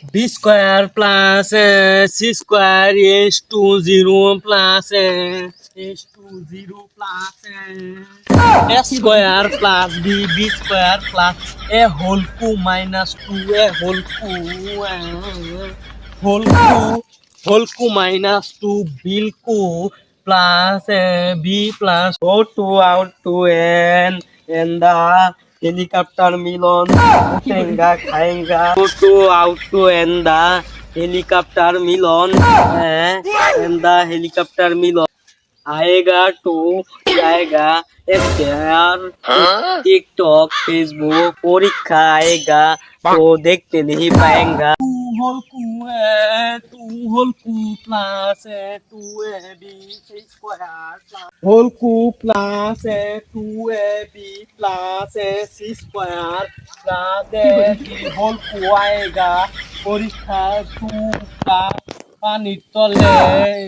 B square plus C square is to 0 plus is to 0 plus S square plus B square plus A whole q minus 2 A whole q minus 2 B q plus B plus go to out to N and the helicopter मिलन उठेगा खाएगा to out to and the helicopter Milan and the helicopter मिलन आएगा to जाएगा square TikTok Facebook परीक्षा आएगा तो देखते नहीं पाएगा two whole cube plus two A B square whole cube plus two A B plus C square plus A B whole cube आएगा परीक्षा टू का পানির তলে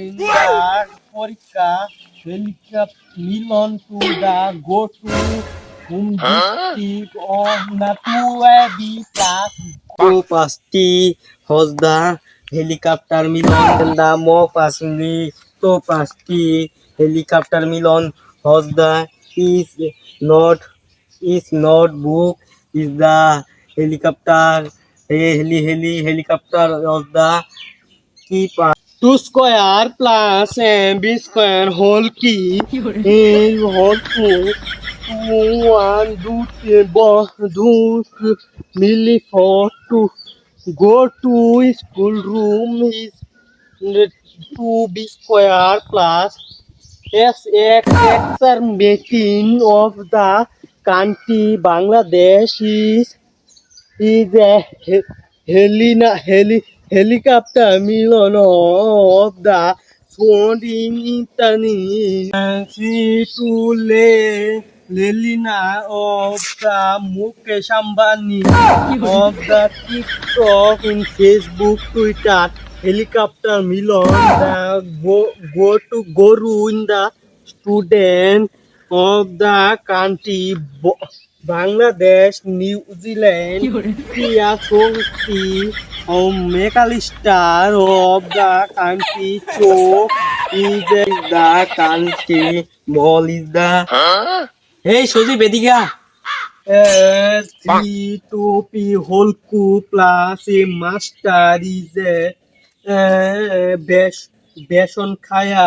ইন্দার পরীক্ষা helicopter Milan two the go two হুম district of the two B plus two পাঁচটি হজ দা হেলিকপ্টার মিলন দা মো পাঁচলি তো পাঁচটি হেলিকপ্টার মিলন হজ দা is not book is the helicopter helicopter of the keep 2 square plus b square whole key in whole two one do milli for to go to school room is 2 b square plus x are making of the country Bangladesh is a helicopter million of the founding international to Lelina of the Mukesh Ambani of the TikTok in Facebook Twitter helicopter million the go to Guru in the student of the country Bangladesh, New Zealand, Priya Chokti, McAllister of the country, Cho is the country, Mall is the. Hey, Shoji Bediga. 3 2p whole q plus a master is বেসন খায়া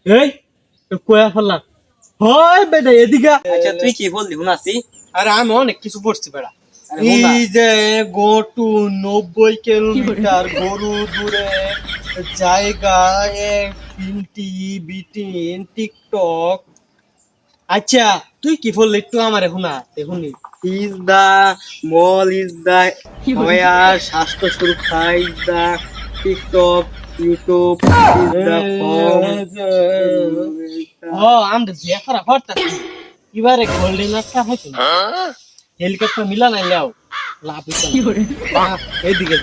এই কয়া ফেললাম হয় বেটা এদিকে আচ্ছা তুই কি বললি শুনাছি আরে আমি অনেক কিছু পড়ছি বেটা এই যে গো টু 90 কিলোমিটার গরু দূরে জায়গায় তিনটি বিটিন টিকটক আচ্ছা তুই কি বললি একটু আমার শোনা শুনি ইজ দা মল ইজ দা ওয়ার স্বাস্থ্য সুরক্ষা ইজ দা টিকটক ইউটিউব ইজ দা আমরা যে খারাপ হরতাছি এবারে গোল্ডেন একটা হইতো হেলিকপ্টার মিলা নাই লাও লাভ হইতো এইদিকে